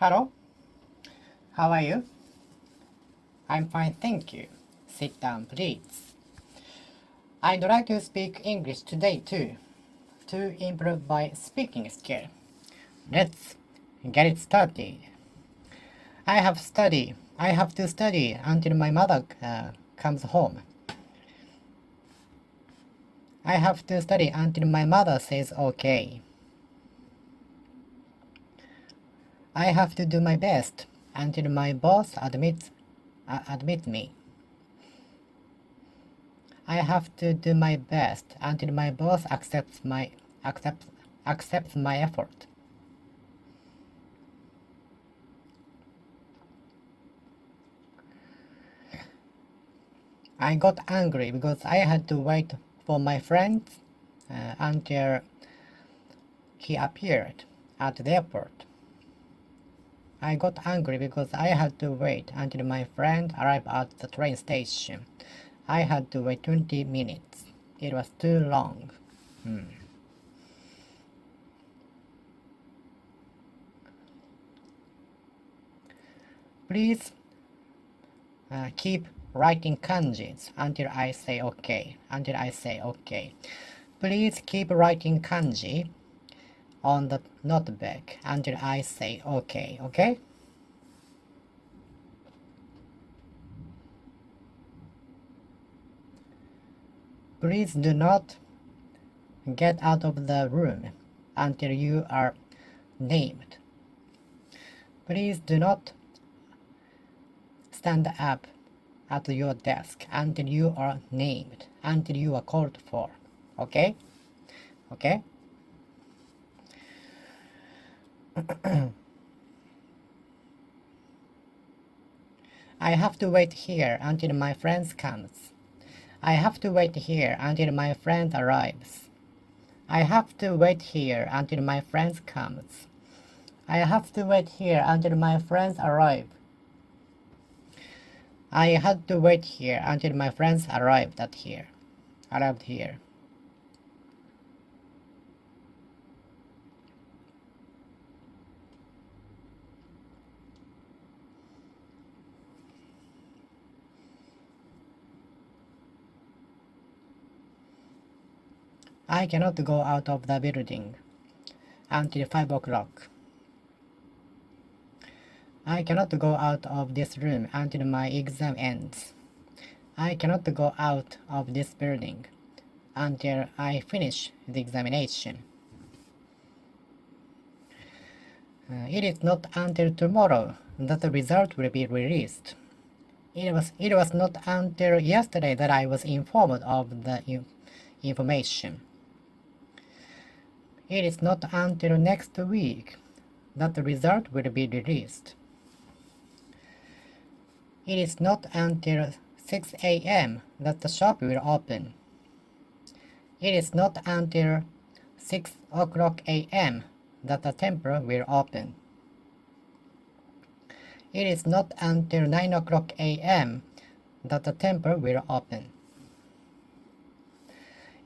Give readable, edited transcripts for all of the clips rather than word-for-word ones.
Hello, how are you? I'm fine, thank you. Sit down, please. I'd like to speak English today too, to improve my speaking skill. Let's get it started. I have to study until my mother comes home. I have to study until my mother says okay. I have to do my best until my boss admits me. I have to do my best until my boss accepts my effort. I got angry because I had to wait for my friend until he appeared at the airport. I got angry because I had to wait until my friend arrived at the train station. I had to wait 20 minutes. It was too long. Please keep writing kanjis until I say okay. Please keep writing kanji on the notebook until I say okay, okay? Please do not get out of the room until you are named. Please do not stand up at your desk until you are named, until you are called for. Okay? Okay? I have to wait here until my friend comes. I have to wait here until my friend arrives. I have to wait here until my friend comes. I have to wait here until my friends arrive. I had to wait here until my friends arrived here. I cannot go out of the building until 5 o'clock. I cannot go out of this room until my exam ends. I cannot go out of this building until I finish the examination. It is not until tomorrow that the result will be released. It was not until yesterday that I was informed of the information. It is not until next week that the result will be released. It is not until 6 a.m. that the shop will open. It is not until 6 o'clock a.m. that the temple will open. It is not until 9 o'clock a.m. that the temple will open.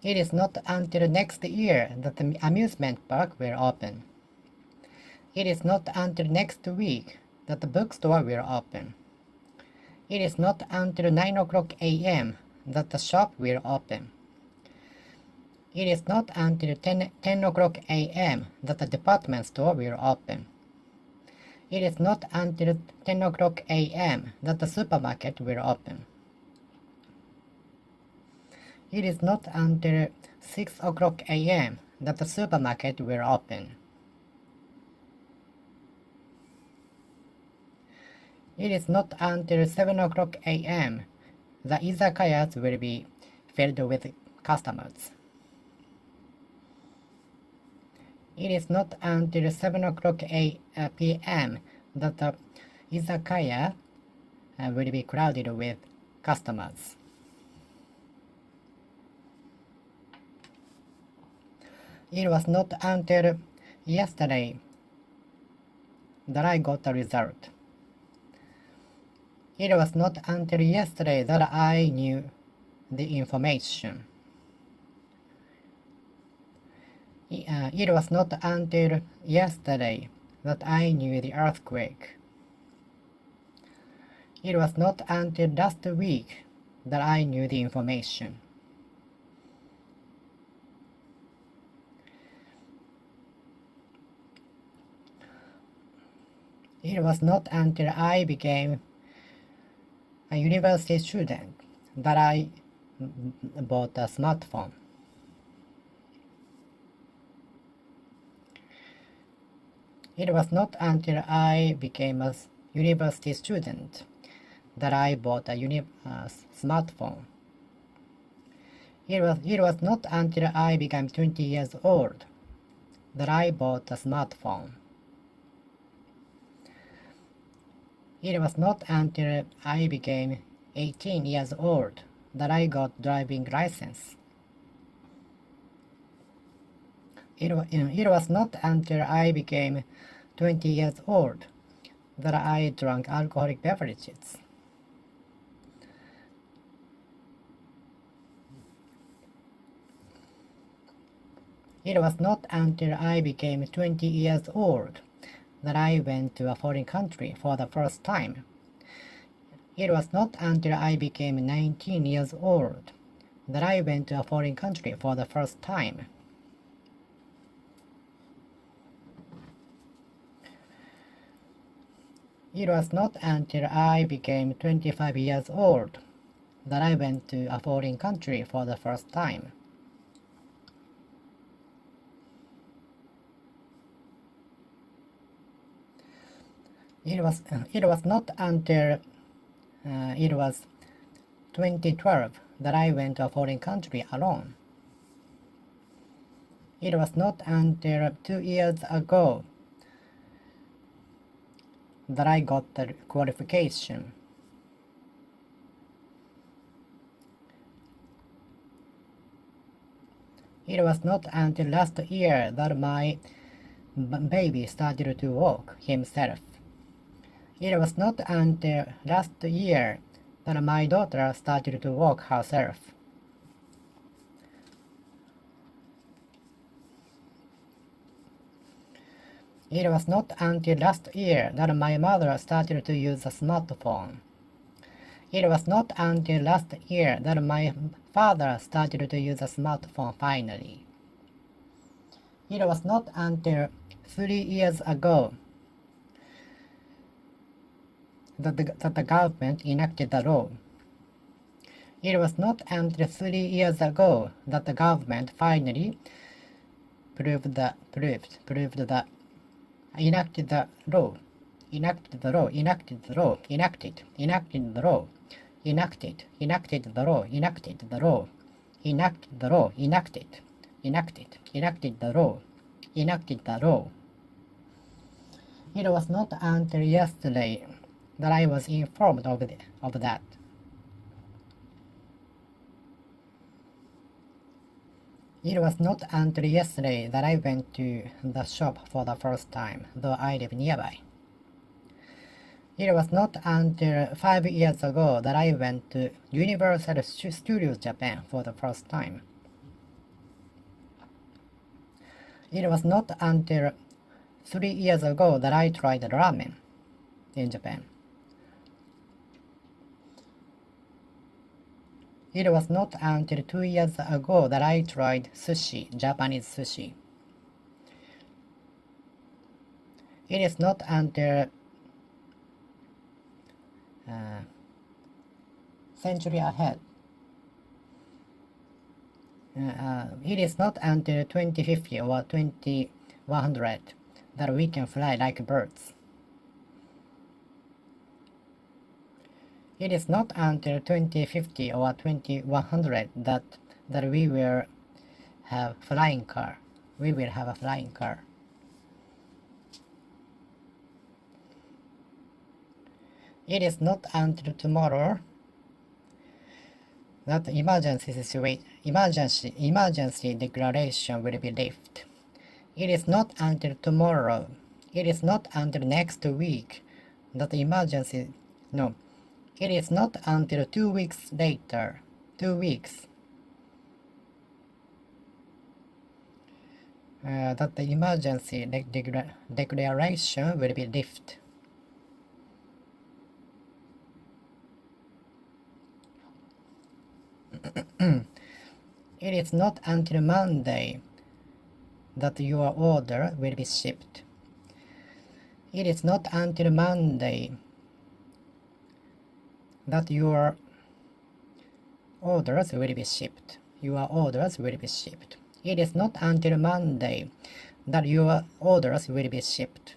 It is not until next year that the amusement park will open. It is not until next week that the bookstore will open. It is not until 9 o'clock a.m. that the shop will open. It is not until 10 o'clock a.m. that the department store will open. It is not until 10 o'clock a.m. that the supermarket will open. It is not until 6 o'clock a.m. that the supermarket will open. It is not until 7 o'clock a.m. the izakayas will be filled with customers. It is not until 7 o'clock p.m. that the izakaya will be crowded with customers. It was not until yesterday that I got the result. It was not until yesterday that I knew the information. It was not until yesterday that I knew the earthquake. It was not until last week that I knew the information. It was not until I became a university student that I bought a smartphone. It was not until I became a university student that I bought a smartphone. It was not until I became 20 years old that I bought a smartphone. It was not until I became 18 years old that I got driving license. It was not until I became 20 years old that I drank alcoholic beverages. It was not until I became 20 years old that I went to a foreign country for the first time. It was not until I became 19 years old that I went to a foreign country for the first time. It was not until I became 25 years old that I went to a foreign country for the first time. It was not until it was 2012 that I went to a foreign country alone. It was not until 2 years ago that I got the qualification. It was not until last year that my baby started to walk himself. It was not until last year that my daughter started to walk herself. It was not until last year that my mother started to use a smartphone. It was not until last year that my father started to use a smartphone finally. It was not until 3 years ago that the government enacted the law. It was not until 3 years ago that the government finally enacted the law. It was not until yesterday that I was informed of that. It was not until yesterday that I went to the shop for the first time, though I live nearby. It was not until 5 years ago that I went to Universal Studios Japan for the first time. It was not until 3 years ago that I tried ramen in Japan. It was not until 2 years ago that I tried sushi, Japanese sushi. It is not until century ahead. It is not until 2050 or 2100 that we can fly like birds. It is not until 2050 or 2100 that we will have flying car. We will have a flying car. It is not until tomorrow that emergency declaration will be lifted. It is not until tomorrow. It is not until next week that it is not until 2 weeks later. 2 weeks. that the emergency declaration will be lifted. It is not until Monday that your order will be shipped. It is not until Monday that your orders will be shipped. Your orders will be shipped. It is not until Monday that your orders will be shipped.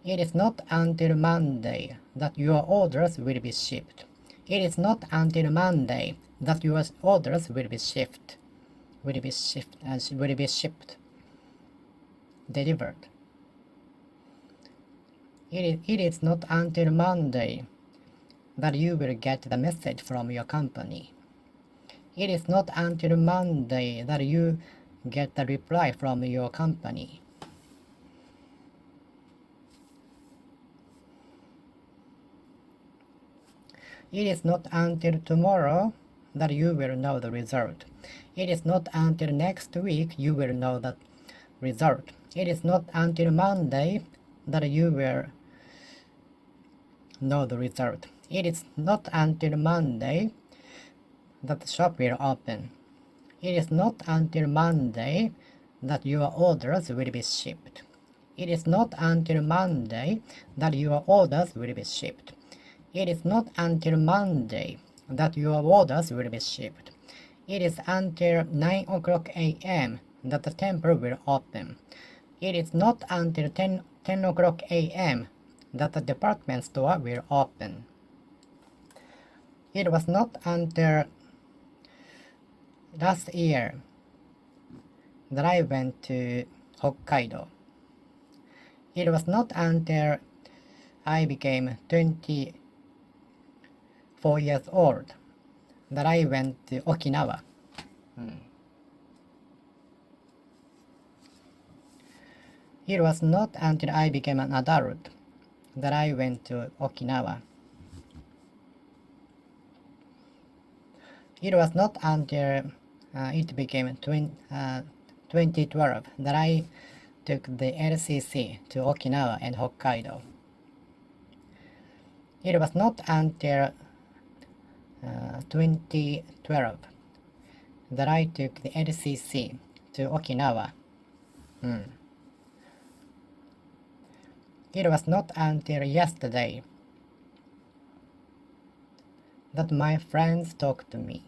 It is not until Monday that your orders will be shipped. It is not until Monday that your orders will be shipped. Will be shipped. Delivered. It is not until Monday that you will get the message from your company. It is not until Monday that you get the reply from your company. It is not until tomorrow that you will know the result. It is not until next week you will know the result. It is not until Monday that you will know the result. It is not until Monday that the shop will open. It is not until Monday that your orders will be shipped. It is not until Monday that your orders will be shipped. It is not until Monday that your orders will be shipped. It is until 9 o'clock a.m. that the temple will open. It is not until 10 o'clock a.m. that the department store will open. It was not until last year that I went to Hokkaido. It was not until I became 24 years old that I went to Okinawa. It was not until I became an adult that I went to Okinawa. It was not until it became 2012 that I took the LCC to Okinawa and Hokkaido. It was not until 2012 that I took the LCC to Okinawa. It was not until yesterday that my friends talked to me.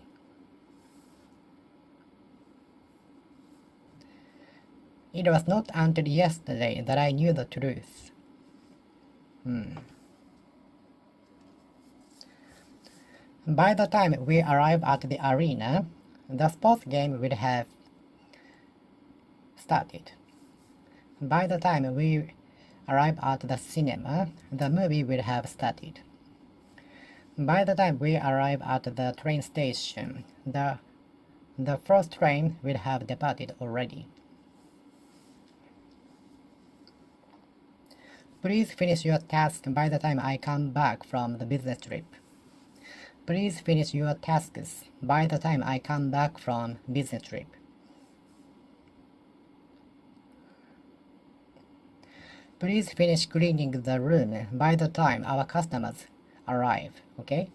It was not until yesterday that I knew the truth. By the time we arrive at the arena, the sports game will have started. By the time we arrive at the cinema, the movie will have started. By the time we arrive at the train station, the first train will have departed already. Please finish your task by the time I come back from the business trip. Please finish your tasks by the time I come back from business trip. Please finish cleaning the room by the time our customers arrive, okay?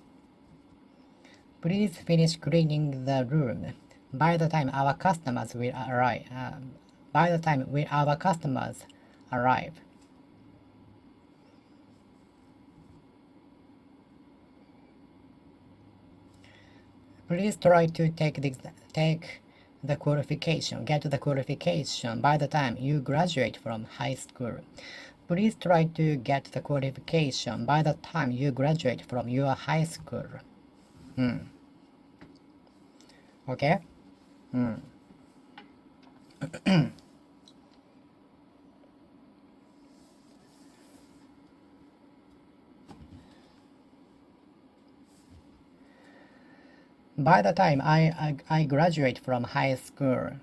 Please finish cleaning the room by the time our customers will arrive. Our customers arrive. Please try to get the qualification by the time you graduate from high school. Please try to get the qualification by the time you graduate from your high school. Okay? By the time I graduate from high school,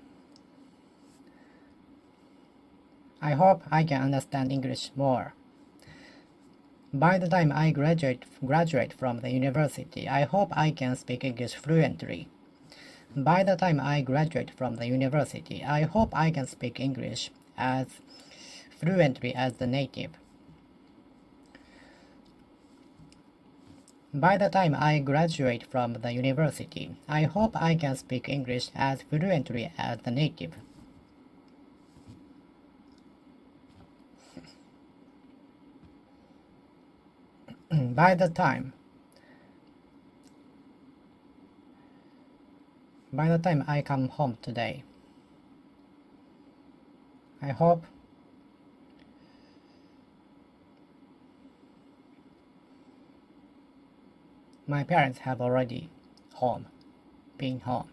I hope I can understand English more. By the time I graduate from the university, I hope I can speak English fluently. By the time I graduate from the university, I hope I can speak English as fluently as the native. By the time I graduate from the university, I hope I can speak English as fluently as the native. By the time I come home today, I hope my parents have already been home.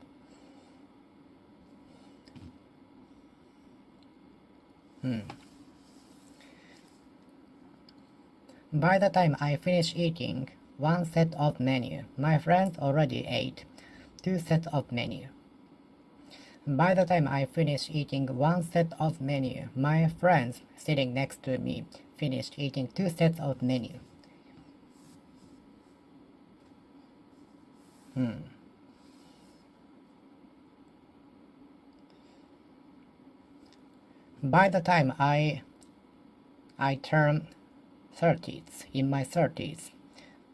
By the time I finish eating one set of menu, my friends already ate two sets of menu. By the time I finish eating one set of menu, my friends sitting next to me finished eating two sets of menu. By the time I turn 30s, in my 30s,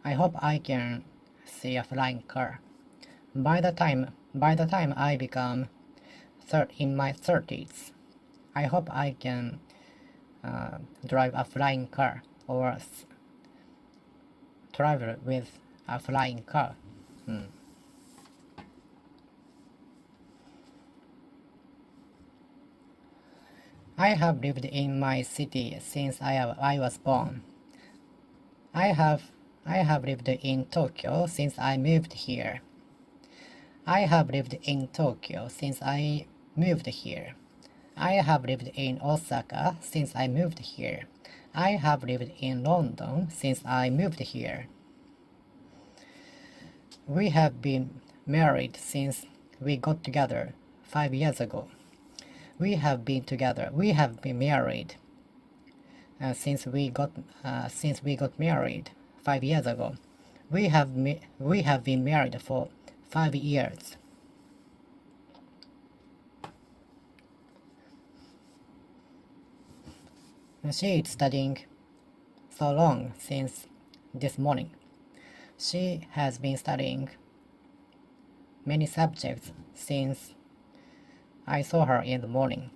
I hope I can see a flying car. By the time I become in my 30s, I hope I can drive a flying car or travel with a flying car. I have lived in my city since I was born. I have lived in Tokyo since I moved here. I have lived in Tokyo since I moved here. I have lived in Osaka since I moved here. I have lived in London since I moved here. We have been married since we got together 5 years ago. We have been married since we got married 5 years ago. We have been married for 5 years. She is studying so long since this morning. She has been studying many subjects since I saw her in the morning.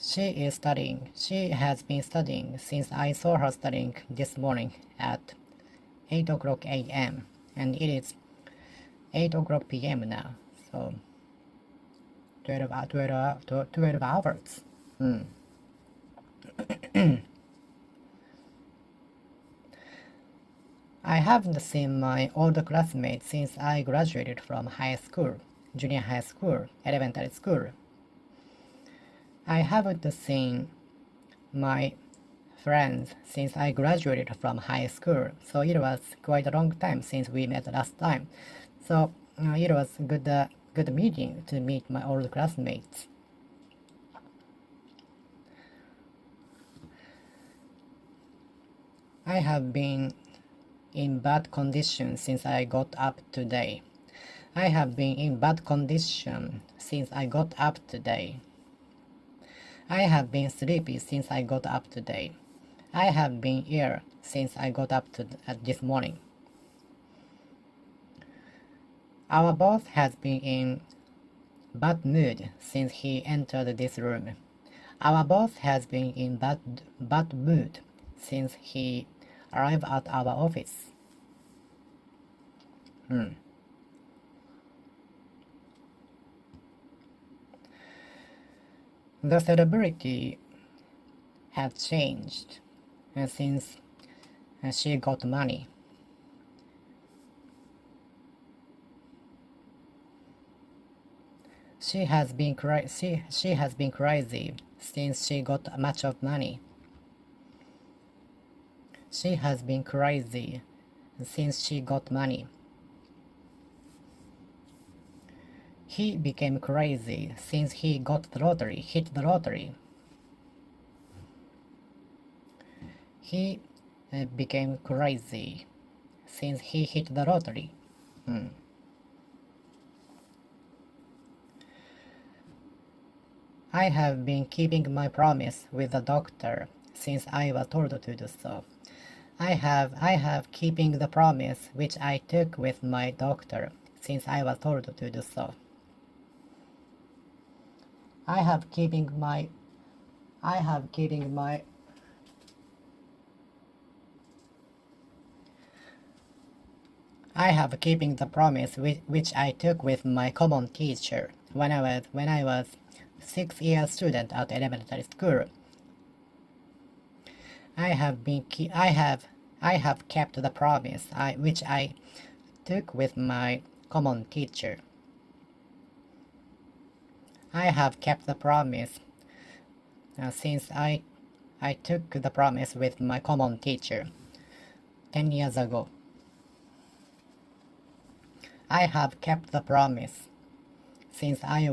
She has been studying since I saw her studying this morning at 8 o'clock a.m. and it is 8 o'clock p.m. now, so 12 hours. I haven't seen my old classmates since I graduated from high school, junior high school, elementary school. I haven't seen my friends since I graduated from high school, so it was quite a long time since we met last time. So it was good meeting to meet my old classmates. I have been in bad condition since I got up today. I have been in bad condition since I got up today. I have been sleepy since I got up today. I have been ill since I got up this morning. Our boss has been in bad mood since he entered this room. Our boss has been in bad mood since he arrived at our office. The celebrity has changed since she got money. She has been crazy since she got much of money. She has been crazy since she got money. He became crazy since he hit the lottery. He became crazy since he hit the lottery. I have been keeping my promise with the doctor since I was told to do so. I have keeping the promise which I took with my doctor since I was told to do so. I have keeping my I have keeping my I have keeping the promise which I took with my common teacher when I was 6 year student at elementary school. I have kept the promise which I took with my common teacher. I have kept the promise since I took the promise with my common teacher 10 years ago. I have kept the promise since I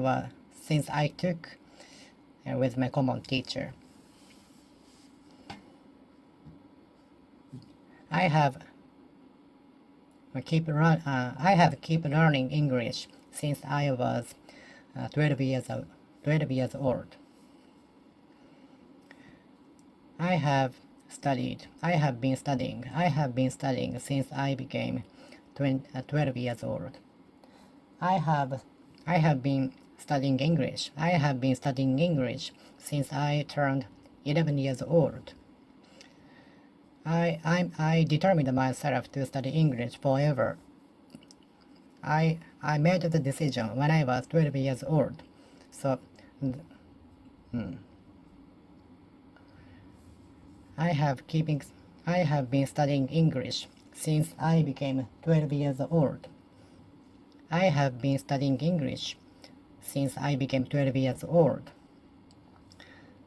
took with my common teacher. I have keep learning English since I was 12 years old. I have been studying since I became 12 years old. I have been studying English. I have been studying English since I turned 11 years old. I determined myself to study English forever. I made the decision when I was 12 years old. So I have been studying English since I became 12 years old. I have been studying English since I became 12 years old.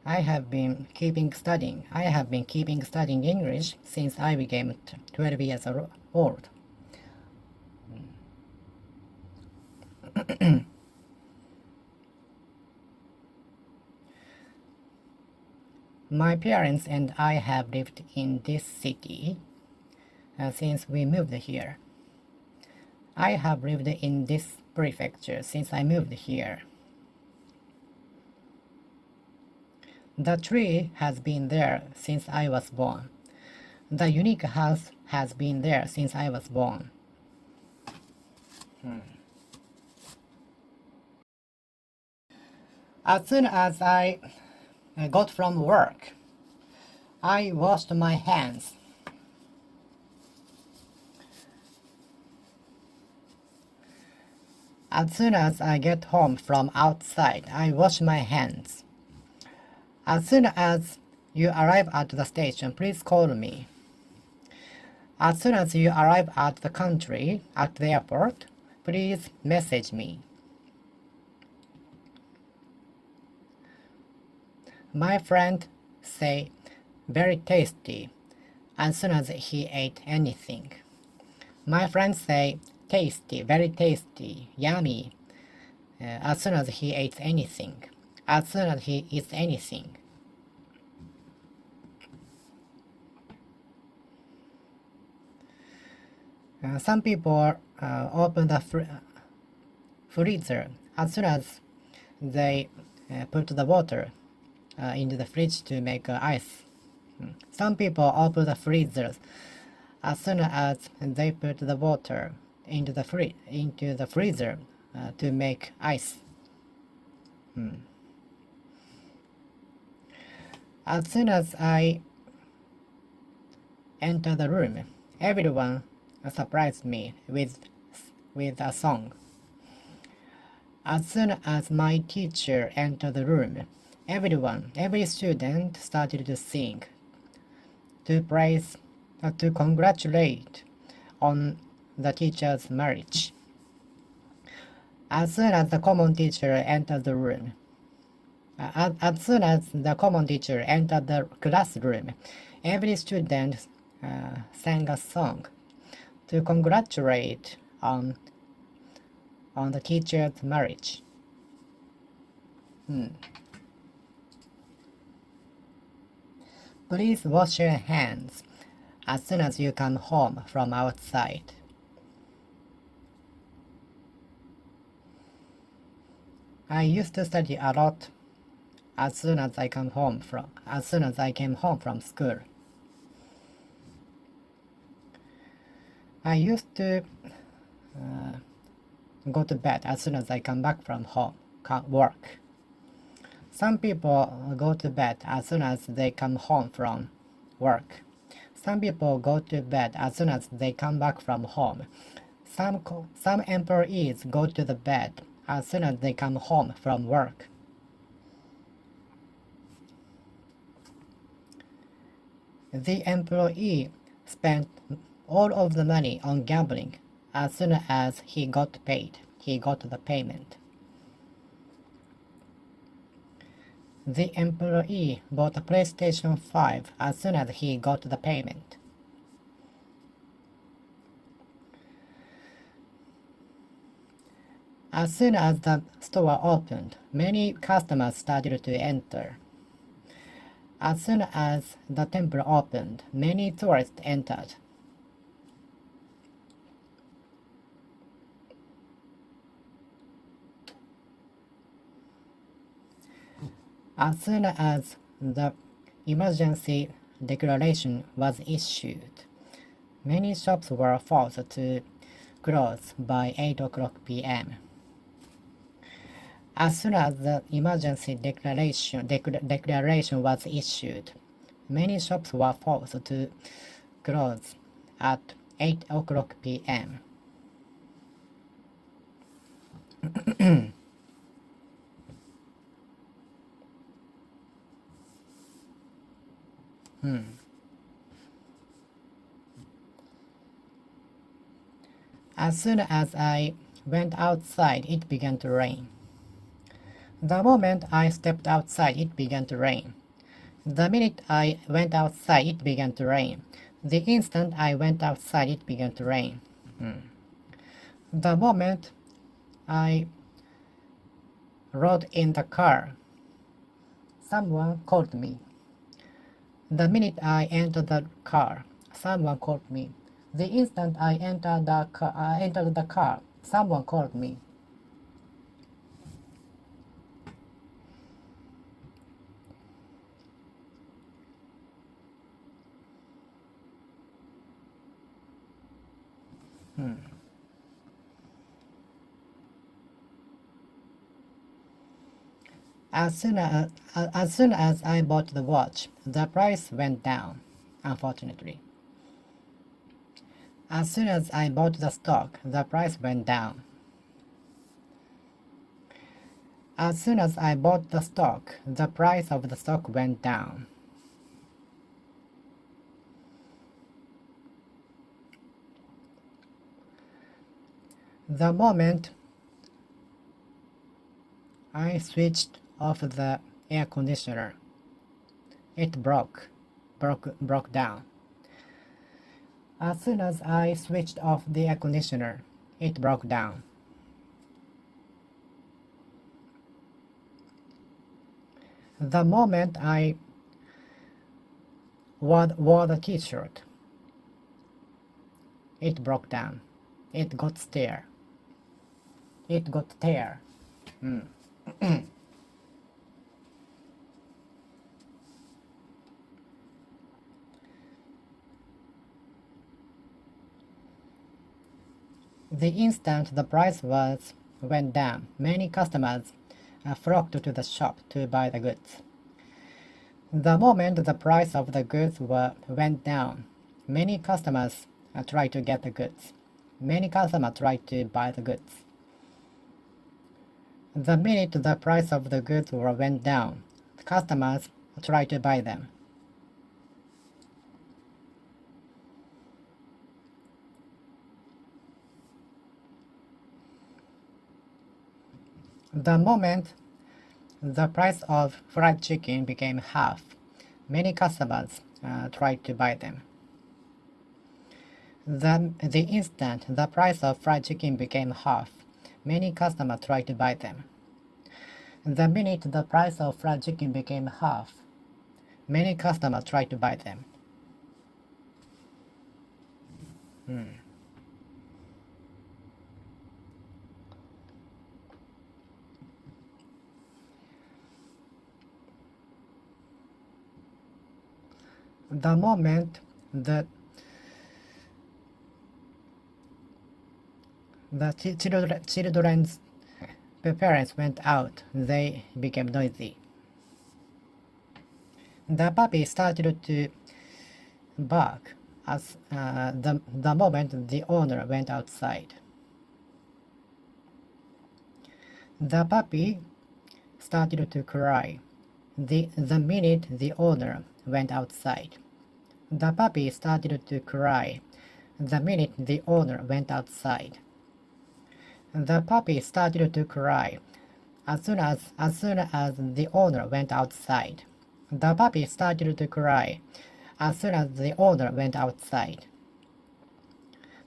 I have been keeping studying English since I became 12 years old. My parents and I have lived in this city since we moved here. I have lived in this prefecture since I moved here. The tree has been there since I was born. The unique house has been there since I was born. As soon as I got from work, I washed my hands. As soon as I get home from outside, I wash my hands. As soon as you arrive at the station, please call me. As soon as you arrive at the country, at the airport, please message me. My friend say very tasty as soon as he ate anything. My friend say tasty, very tasty, yummy as soon as he eats anything. As soon as he eats anything. Some people open the freezer as soon as they put the water into the fridge to make ice. Some people open the freezers as soon as they put the water into the freezer to make ice. As soon as I enter the room, everyone surprised me with a song. As soon as my teacher entered the room, every student started to sing, to praise, to congratulate on the teacher's marriage. As soon as the common teacher entered the room, as soon as the common teacher entered the classroom, every student sang a song to congratulate on the teacher's marriage. Please wash your hands as soon as you come home from outside. I used to study a lot as soon as I came home from school. I used to go to bed as soon as I come back from work. Some people go to bed as soon as they come home from work. Some people go to bed as soon as they come back from home. Some employees go to the bed as soon as they come home from work. The employee spent all of the money on gambling as soon as he got paid. He got the payment. The employee bought a PlayStation 5 as soon as he got the payment. As soon as the store opened, many customers started to enter. As soon as the temple opened, many tourists entered. As soon as the emergency declaration was issued, many shops were forced to close by 8 o'clock p.m. As soon as the emergency declaration was issued, many shops were forced to close at 8 o'clock p.m. As soon as I went outside, it began to rain. The moment I stepped outside, it began to rain. The minute I went outside, it began to rain. The instant I went outside, it began to rain. The moment I rode in the car, someone called me. The minute I entered the car, someone called me. The instant I entered the car, someone called me. As soon as I bought the watch, the price went down, unfortunately. As soon as I bought the stock, the price went down. As soon as I bought the stock, the price of the stock went down. The moment I switched off the air conditioner, it broke down. As soon as I switched off the air conditioner, it broke down. The moment I wore the t-shirt, it broke down. It got tear. The instant the price went down, many customers flocked to the shop to buy the goods. The moment the price of the goods went down, many customers tried to get the goods. Many customers tried to buy the goods. The minute the price of the goods went down, customers tried to buy them. The moment the price of fried chicken became half, many customers tried to buy them. The instant the price of fried chicken became half, many customers tried to buy them. The minute the price of fried chicken became half, many customers tried to buy them. The moment the children's parents went out, they became noisy. The puppy started to bark as the moment the owner went outside. The puppy started to cry the minute the owner went outside. The puppy started to cry the minute the owner went outside. The puppy started to cry as soon as the owner went outside. The puppy started to cry as soon as the owner went outside.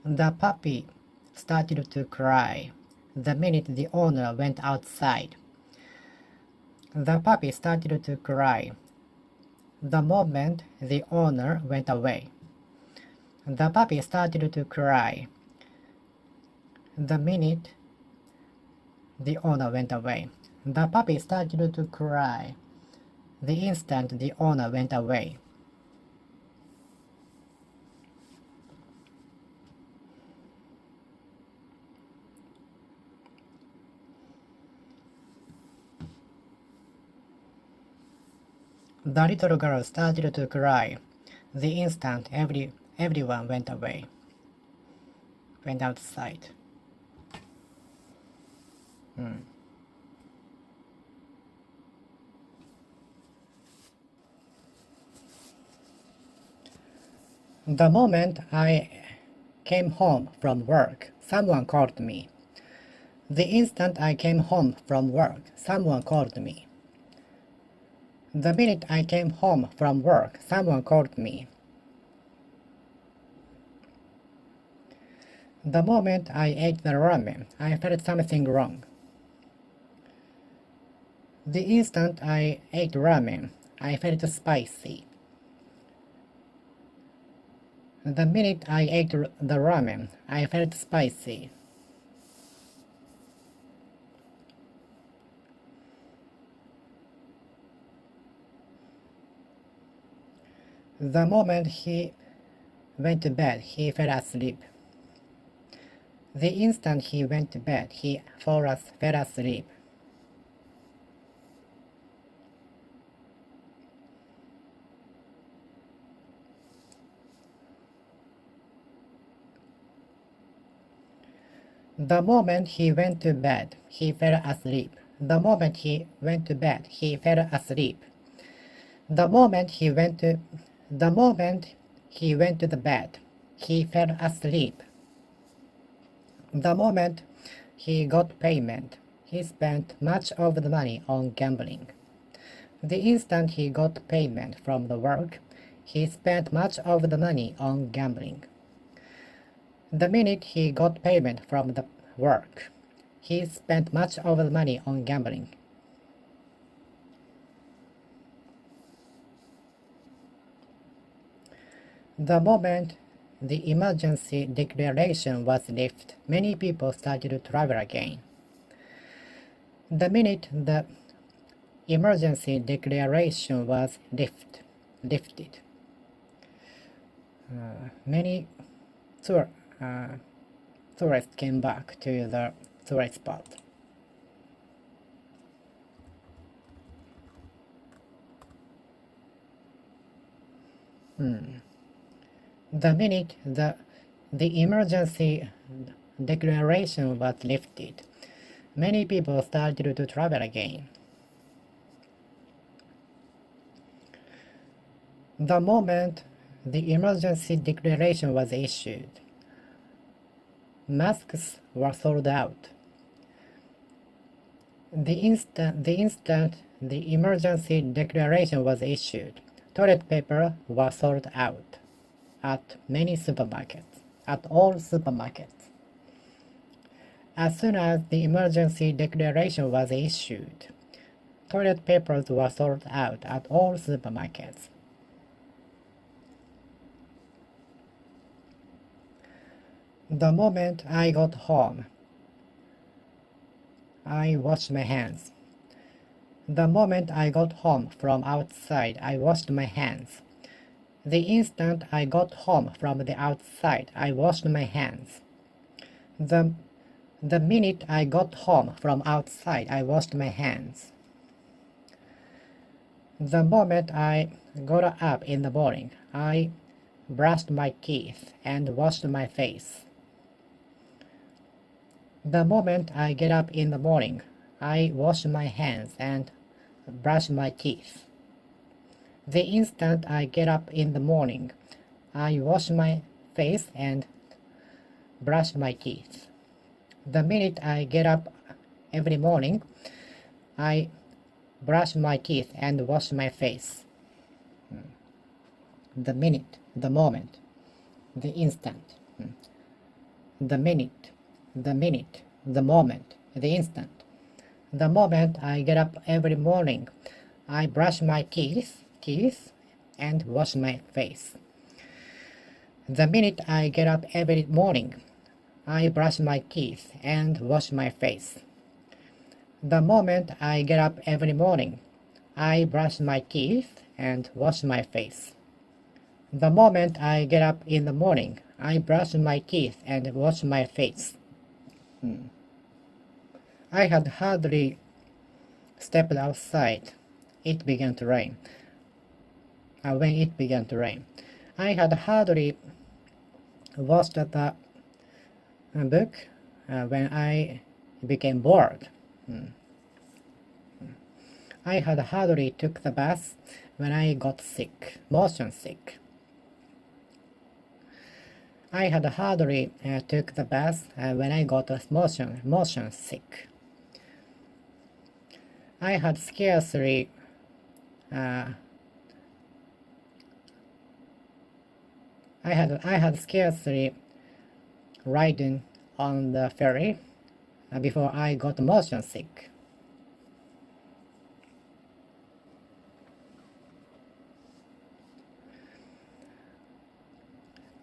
The puppy started to cry the minute the owner went outside. The puppy started to cry the moment the owner went away. The puppy started to cry the minute the owner went away. The puppy started to cry the instant the owner went away. The little girl started to cry the instant everyone went away, went outside. The moment I came home from work, someone called me. The instant I came home from work, someone called me. The minute I came home from work, someone called me. The moment I ate the ramen, I felt something wrong. The instant I ate ramen, I felt spicy. The minute I ate the ramen, I felt spicy. The moment he went to bed, he fell asleep. The instant he went to bed, he fell asleep. The moment he went to bed, he fell asleep. The moment he went to bed, he fell asleep. The moment he went to the bed, he fell asleep. The moment he got payment, he spent much of the money on gambling. The instant he got payment from the work, he spent much of the money on gambling. The minute he got payment from the work, he spent much of the money on gambling. The moment the emergency declaration was lifted, many people started to travel again. The minute the emergency declaration was lifted, many tourists came back to the tourist spot. The minute the emergency declaration was lifted, many people started to travel again. The moment the emergency declaration was issued, masks were sold out. The instant the emergency declaration was issued, toilet paper was sold out at many supermarkets, at all supermarkets. As soon as the emergency declaration was issued, toilet papers were sold out at all supermarkets. The moment I got home, I washed my hands. The moment I got home from outside, I washed my hands. The instant I got home from the outside, I washed my hands. The minute I got home from outside, I washed my hands. The moment I got up in the morning, I brushed my teeth and washed my face. The moment I get up in the morning, I wash my hands and brush my teeth. The instant I get up in the morning, I wash my face and brush my teeth. The minute I get up every morning, I brush my teeth and wash my face. The minute, the moment, the instant. The minute, the moment, the instant. The moment I get up every morning, I brush my teeth and wash my face. The minute I get up every morning, I brush my teeth and wash my face. The moment I get up every morning, I brush my teeth and wash my face. The moment I get up in the morning, I brush my teeth and wash my face. I had hardly stepped outside. It began to rain. When it began to rain, I had hardly watched the book when I became bored. I had hardly took the bath when I got sick, motion sick. I had hardly took the bath when I got motion sick. I had scarcely I had scarcely ridden on the ferry before I got motion sick.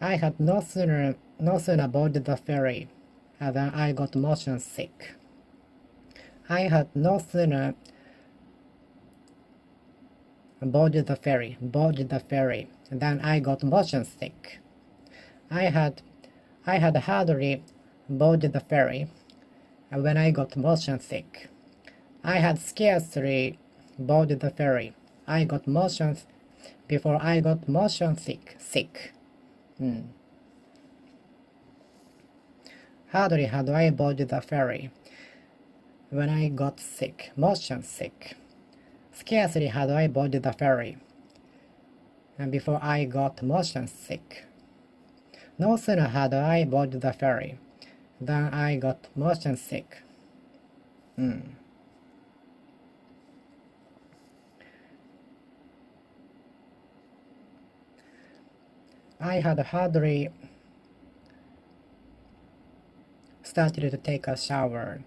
I had no sooner boarded the ferry than I got motion sick. I had no sooner boarded the ferry than I got motion sick. I had hardly boarded the ferry when I got motion sick. I had scarcely boarded the ferry. I got motion before I got motion sick. Hardly had I boarded the ferry when I got sick, motion sick. Scarcely had I boarded the ferry before I got motion sick. No sooner had I boarded the ferry than I got motion sick. I had hardly started to take a shower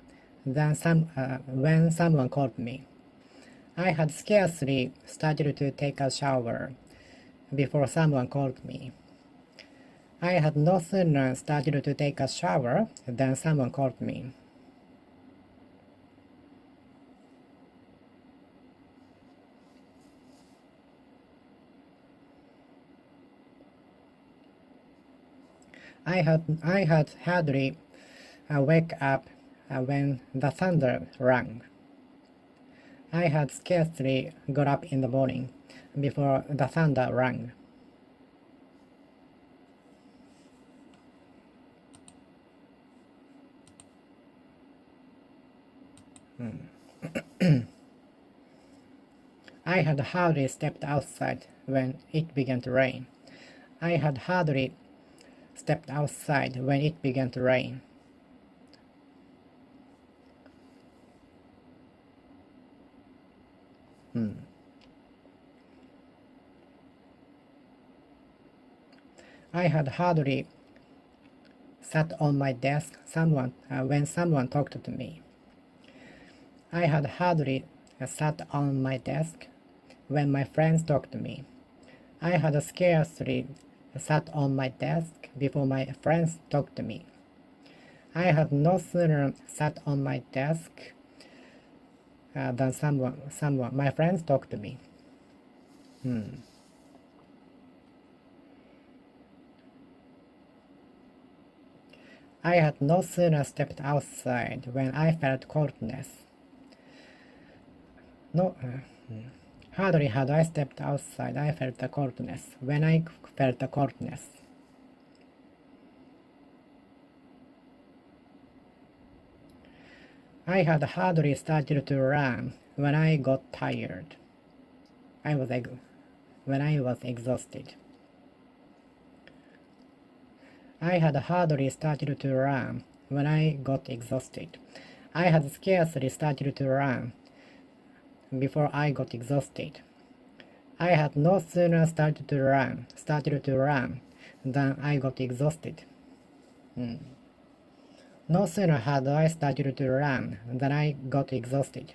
when someone called me. I had scarcely started to take a shower before someone called me. I had no sooner started to take a shower than someone called me. I had hardly wake up when the thunder rang. I had scarcely got up in the morning before the thunder rang. I had hardly stepped outside when it began to rain. I had hardly stepped outside when it began to rain. I had hardly sat on my desk when someone talked to me. I had hardly sat on my desk when my friends talked to me. I had scarcely sat on my desk before my friends talked to me. I had no sooner sat on my desk than my friends talked to me. I had no sooner stepped outside when I felt coldness. No, hardly had I stepped outside, I felt the coldness. When I felt the coldness. I had hardly started to run when I got tired. When I was exhausted. I had hardly started to run when I got exhausted. I had scarcely started to run before I got exhausted. I had no sooner started to run than I got exhausted. No sooner had I started to run than I got exhausted.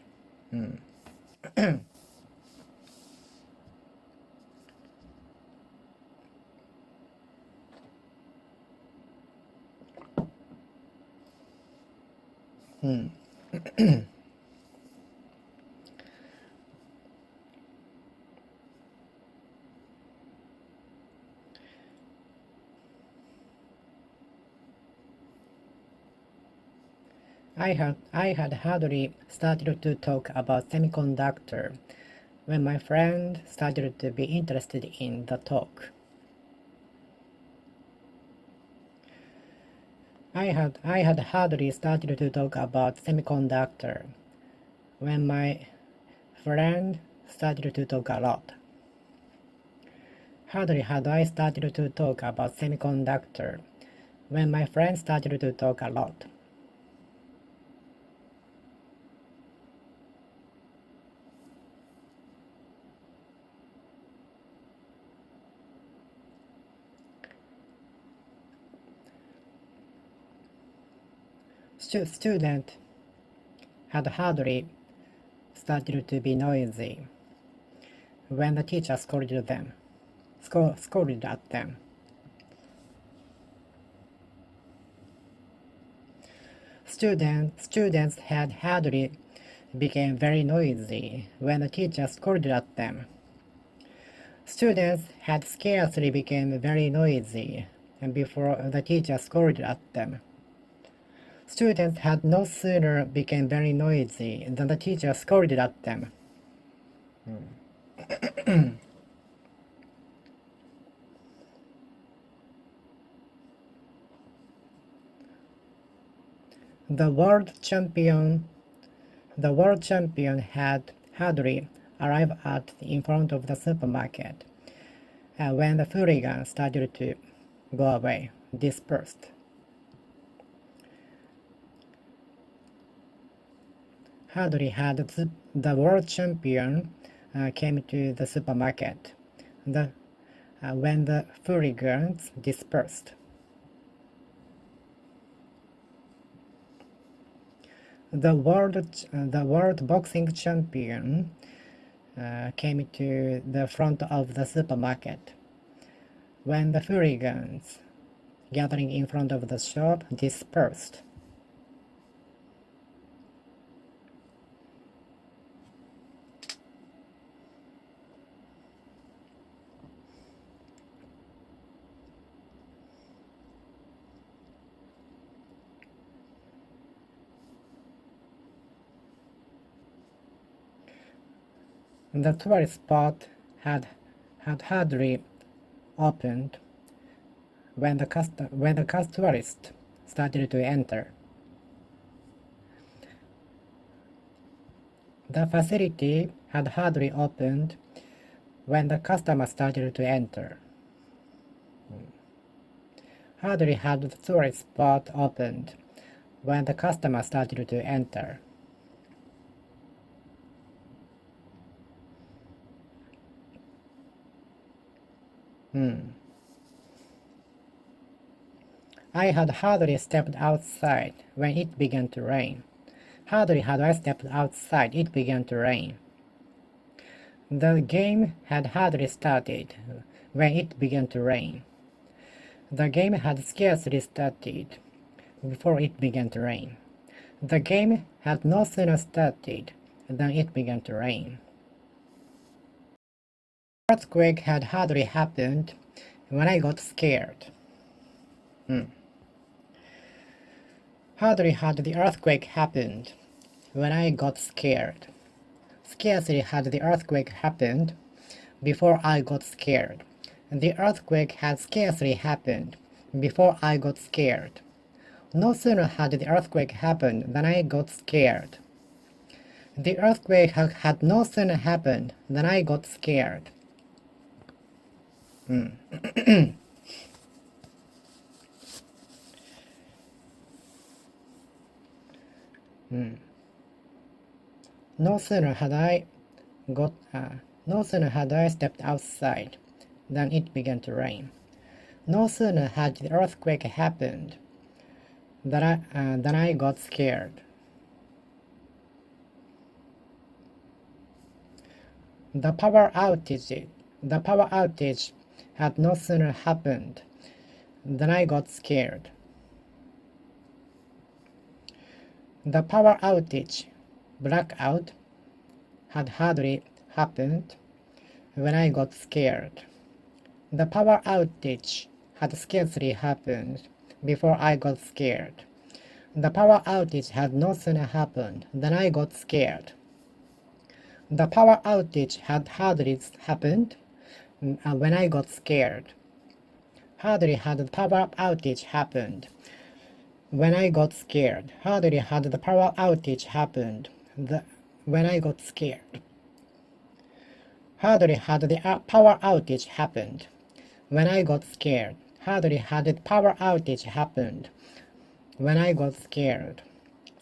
I had hardly started to talk about semiconductor when my friend started to be interested in the talk. I had hardly started to talk about semiconductor when my friend started to talk a lot. Hardly had I started to talk about semiconductor when my friend started to talk a lot. Student had hardly started to be noisy when the teacher scolded at them. Students had hardly became very noisy when the teacher scolded at them. Students had scarcely become very noisy before the teacher scolded at them. Students had no sooner become very noisy than the teacher scolded at them. The world champion had hardly arrived in front of the supermarket when the hooligans started to go away, dispersed. Hardly had the world champion came to the supermarket when the hooligans dispersed. The world boxing champion came to the front of the supermarket when the hooligans gathering in front of the shop dispersed. The tourist spot had hardly opened when the tourists started to enter. The facility had hardly opened when the customer started to enter. Hardly had the tourist spot opened when the customer started to enter. I had hardly stepped outside when it began to rain. Hardly had I stepped outside, it began to rain. The game had hardly started when it began to rain. The game had scarcely started before it began to rain. The game had no sooner started than it began to rain. The earthquake had hardly happened when I got scared. Hardly had the earthquake happened when I got scared. Scarcely had the earthquake happened before I got scared. The earthquake had scarcely happened before I got scared. No sooner had the earthquake happened than I got scared. The earthquake had no sooner happened than I got scared. No sooner had I got no sooner had I stepped outside than it began to rain. No sooner had the earthquake happened than I got scared. The power outage had no sooner happened than I got scared. The power outage, blackout, had hardly happened when I got scared. The power outage had scarcely happened before I got scared. The power outage had no sooner happened than I got scared. The power outage had hardly happened when I got scared. Hardly had the power outage happened when I got scared. Hardly had the power outage happened when I got scared. Hardly had the power outage happened when I got scared. Hardly had the power outage happened when I got scared.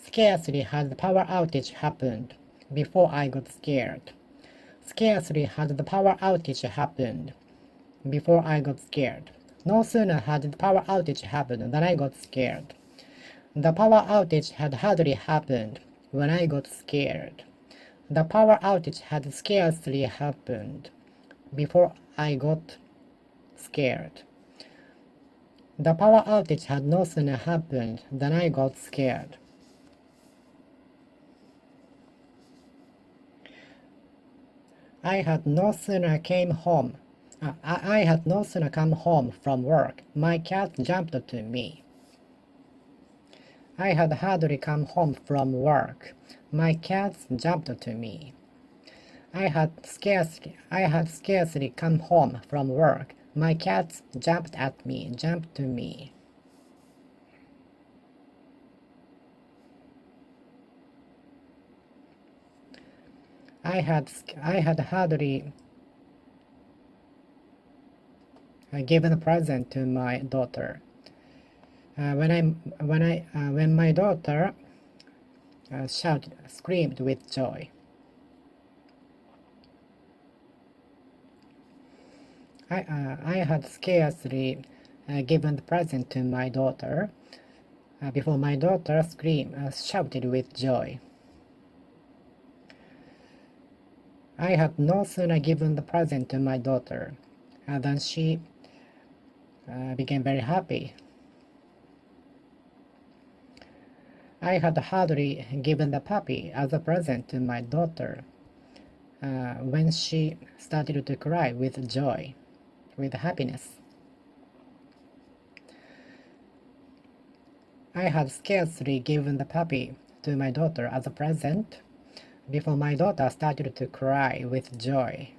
Scarcely had the power outage happened before I got scared. Scarcely had the power outage happened before I got scared. No sooner had the power outage happened than I got scared. The power outage had hardly happened when I got scared. The power outage had scarcely happened before I got scared. The power outage had no sooner happened than I got scared. I had no sooner come home from work. My cat jumped to me. I had hardly come home from work. My cat jumped to me. I had scarcely come home from work. My cat jumped to me. I had hardly given a present to my daughter. When my daughter screamed with joy. I had scarcely given the present to my daughter before my daughter shouted with joy. I had no sooner given the present to my daughter than she became very happy. I had hardly given the puppy as a present to my daughter when she started to cry with joy, with happiness. I had scarcely given the puppy to my daughter as a present before my daughter started to cry with joy.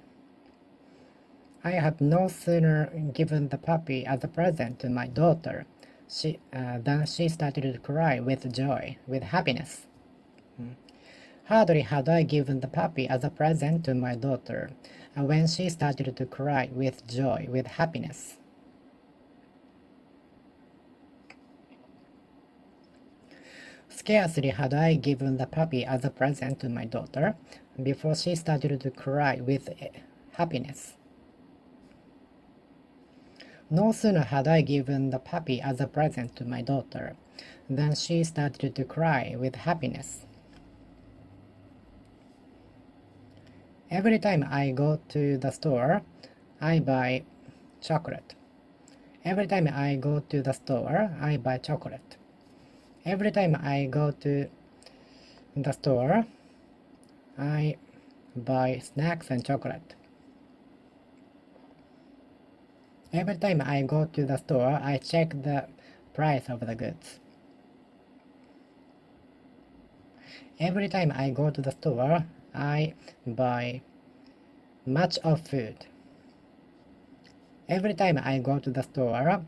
I had no sooner given the puppy as a present to my daughter than she started to cry with joy, with happiness. Hardly had I given the puppy as a present to my daughter when she started to cry with joy, with happiness. Scarcely had I given the puppy as a present to my daughter before she started to cry with happiness. No sooner had I given the puppy as a present to my daughter than she started to cry with happiness. Every time I go to the store, I buy chocolate. Every time I go to the store, I buy chocolate. Every time I go to the store, I buy snacks and chocolate. Every time I go to the store, I check the price of the goods. Every time I go to the store, I buy much of food. Every time I go to the store,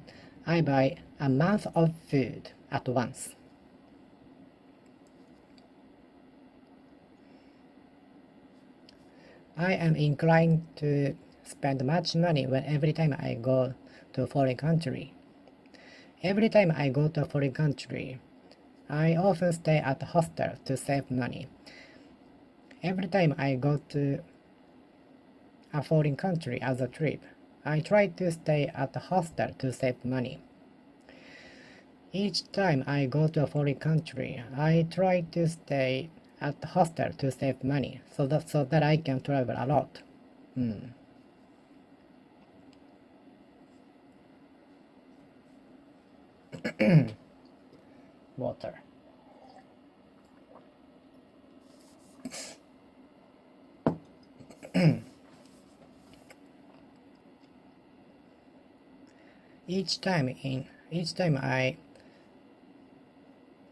I buy a month of food at once. I am inclined to spend much money when every time I go to a foreign country. Every time I go to a foreign country, I often stay at the hostel to save money. Every time I go to a foreign country as a trip, I try to stay at the hostel to save money. Each time I go to a foreign country, I try to stay at the hostel to save money so that I can travel a lot. Water. Each time I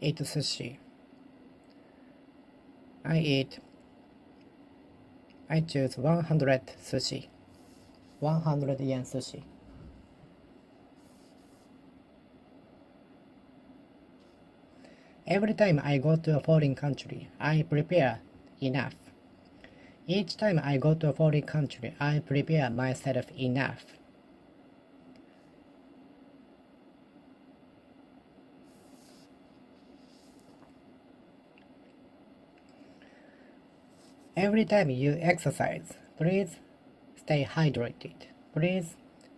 eat sushi, I choose 100 sushi. 100 yen sushi. Every time I go to a foreign country, I prepare enough. Each time I go to a foreign country, I prepare myself enough. Every time you exercise, please stay hydrated. Please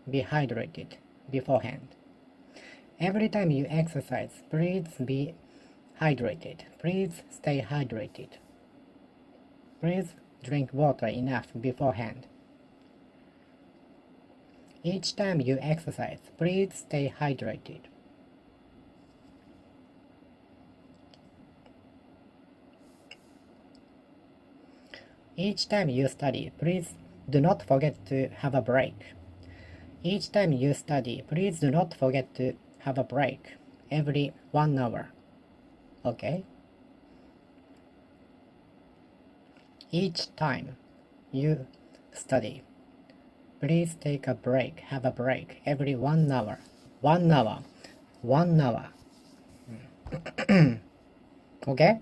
be hydrated beforehand. Every time you exercise, please be hydrated. Please stay hydrated. Please drink water enough beforehand. Each time you exercise, please stay hydrated. Each time you study, please do not forget to have a break. Each time you study, please do not forget to have a break every 1 hour. Okay? Each time you study, please take a break, have a break every 1 hour. 1 hour. 1 hour. Okay?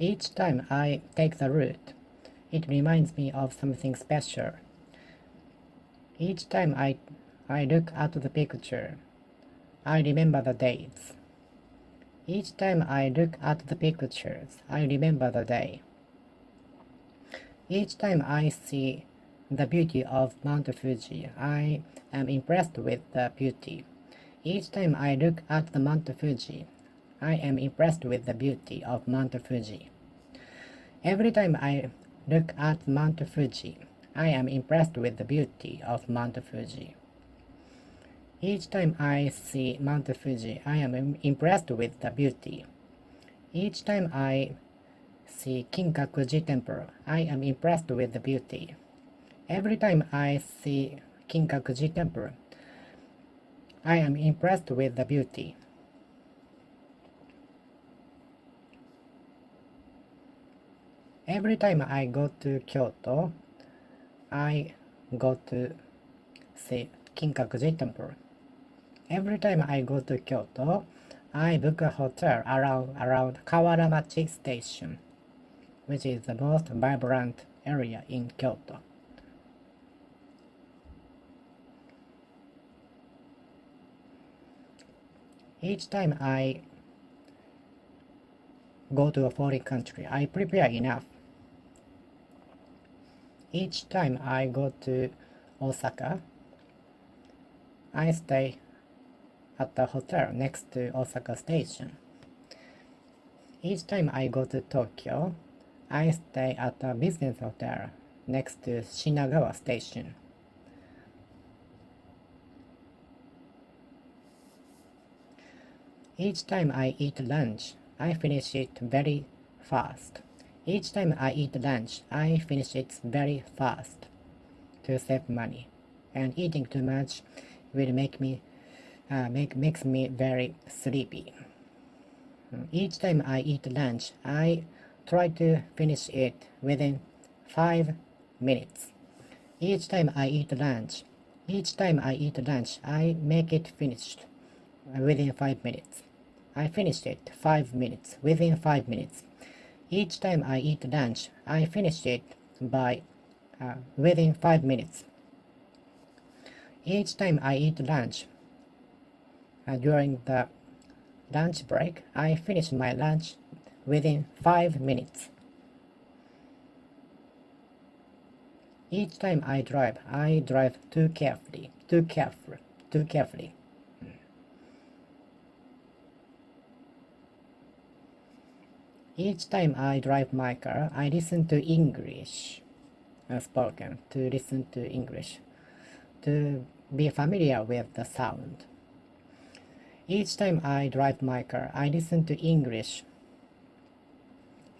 Each time I take the route, it reminds me of something special. Each time I look at the picture, I remember the dates. Each time I look at the pictures, I remember the day. Each time I see the beauty of Mount Fuji, I am impressed with the beauty. Each time I look at the Mount Fuji, I am impressed with the beauty of Mount Fuji. Every time I look at Mount Fuji, I am impressed with the beauty of Mount Fuji. Each time I see Mount Fuji, I am impressed with the beauty. Each time I see Kinkakuji Temple, I am impressed with the beauty. Every time I see Kinkakuji Temple, I am impressed with the beauty. Every time I go to Kyoto, I go to see Kinkakuji Temple. Every time I go to Kyoto, I book a hotel around Kawaramachi Station, which is the most vibrant area in Kyoto. Each time I go to a foreign country, I prepare enough. Each time I go to Osaka, I stay at the hotel next to Osaka Station. Each time I go to Tokyo, I stay at a business hotel next to Shinagawa Station. Each time I eat lunch, I finish it very fast. Each time I eat lunch, I finish it very fast to save money, and eating too much will makes me very sleepy. Each time I eat lunch, I try to finish it within 5 minutes. Each time I eat lunch, I make it finished within 5 minutes. I finished it 5 minutes, within 5 minutes. Each time I eat lunch, I finish it by within 5 minutes. Each time I eat lunch, during the lunch break, I finish my lunch within 5 minutes. Each time I drive too carefully. Each time I drive my car, I listen to English spoken, to listen to English, to be familiar with the sound. Each time I drive my car, I listen to English.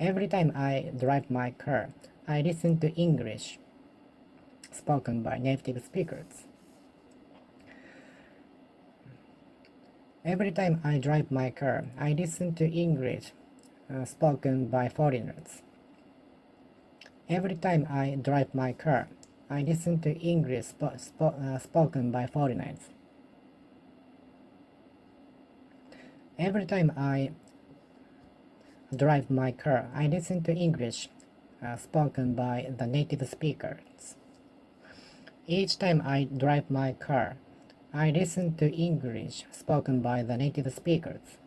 Every time I drive my car, I listen to English spoken by native speakers. Every time I drive my car, I listen to English spoken by foreigners. Every time I drive my car, I listen to English spoken by foreigners. Every time I drive my car, I listen to English spoken by the native speakers. Each time I drive my car, I listen to English spoken by the native speakers.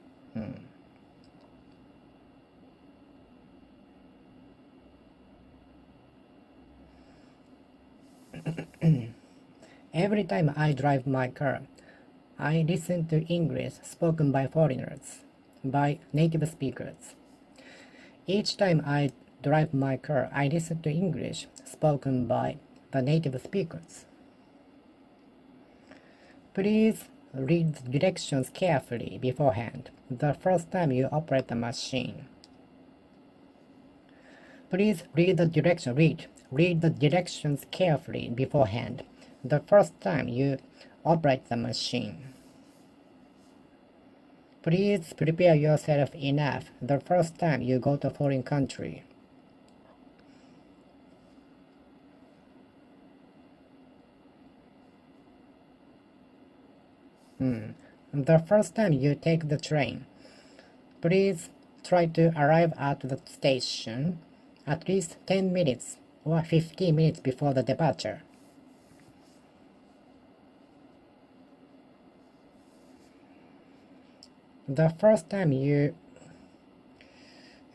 Every time I drive my car, I listen to English spoken by foreigners, by native speakers. Each time I drive my car, I listen to English spoken by the native speakers. Please read the directions carefully beforehand, the first time you operate the machine. Please read the directions carefully beforehand, the first time you operate the machine. Please prepare yourself enough the first time you go to a foreign country. The first time you take the train, please try to arrive at the station at least 10 minutes or 15 minutes before the departure. The first time you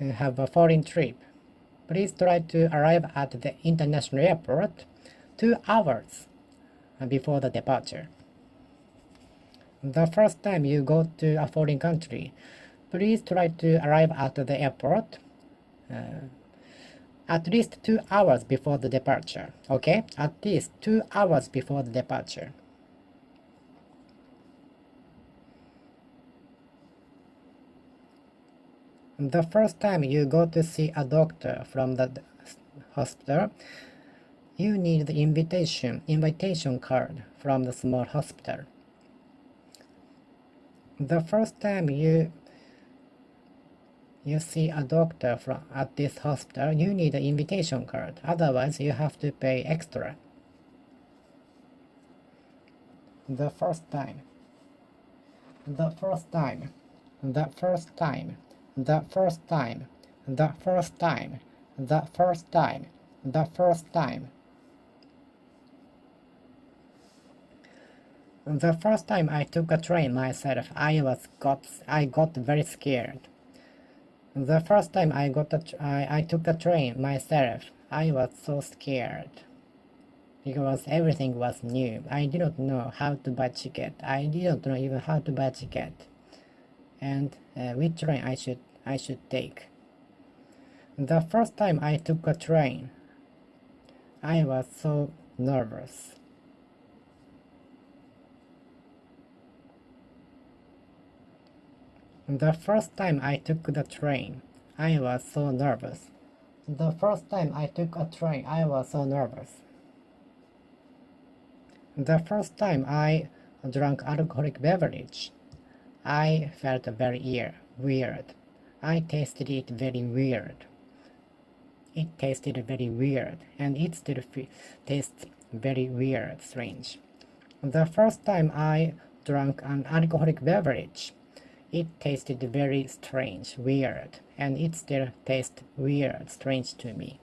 have a foreign trip, please try to arrive at the international airport 2 hours before the departure. The first time you go to a foreign country, please try to arrive at the airport at least 2 hours before the departure. Okay? At least 2 hours before the departure. The first time you go to see a doctor from the hospital, you need the invitation card from the small hospital. The first time you see a doctor at this hospital, you need an invitation card. Otherwise, you have to pay extra. The first time. The first time. The first time. The first time. The first time. The first time. The first time. The first time I took a train myself, I got very scared. The first time I took a train myself, I was so scared. Because everything was new. I didn't know how to buy ticket. I didn't know even how to buy ticket. And which train I should take. The first time I took a train, I was so nervous. The first time I took the train, I was so nervous. The first time I took a train, I was so nervous. The first time I drank alcoholic beverage, I felt very weird. I tasted it very weird. It tasted very weird, and it still tastes very weird, strange. The first time I drank an alcoholic beverage, it tasted very strange, weird, and it still tastes weird, strange to me.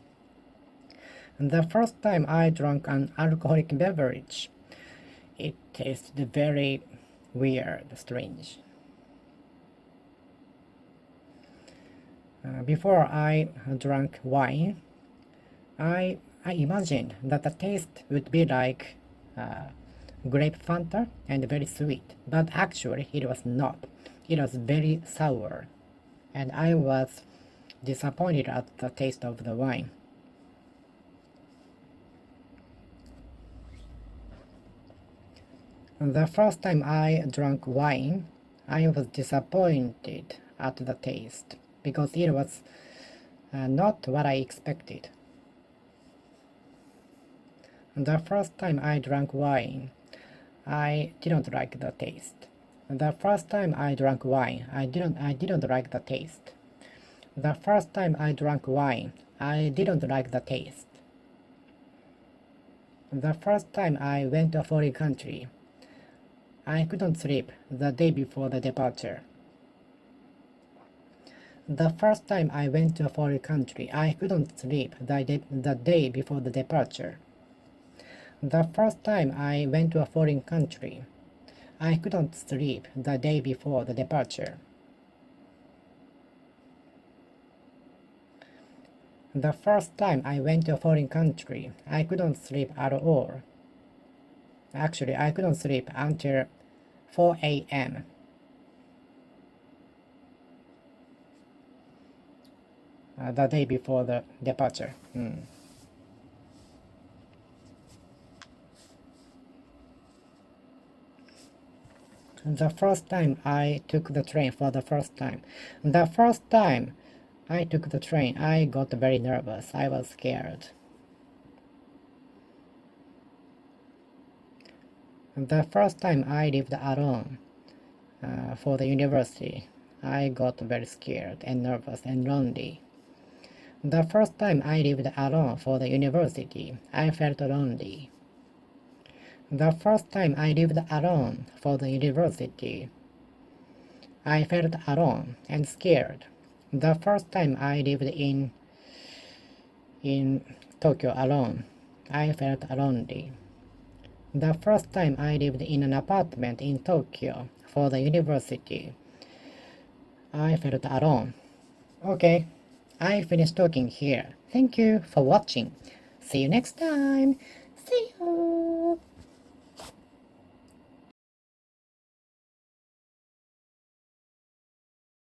The first time I drank an alcoholic beverage, it tasted very weird, strange. Before I drank wine, I imagined that the taste would be like grape Fanta and very sweet, but actually it was not. It was very sour, and I was disappointed at the taste of the wine. The first time I drank wine, I was disappointed at the taste because it was not what I expected. The first time I drank wine, I didn't like the taste. The first time I drank wine, I didn't like the taste. The first time I drank wine, I didn't like the taste. The first time I went to a foreign country, I couldn't sleep the day before the departure. The first time I went to a foreign country, I couldn't sleep the day before the departure. The first time I went to a foreign country, I couldn't sleep the day before the departure. The first time I went to a foreign country, I couldn't sleep at all. Actually, I couldn't sleep until 4 a.m. The day before the departure. The first time I took the train for the first time. The first time I took the train, I got very nervous. I was scared. The first time I lived alone for the university, I got very scared and nervous and lonely. The first time I lived alone for the university, I felt lonely. The first time I lived alone for the university, I felt alone and scared. The first time I lived in Tokyo alone, I felt lonely. The first time I lived in an apartment in Tokyo for the university, I felt alone. Okay, I finished talking here. Thank you for watching. See you next time. See you.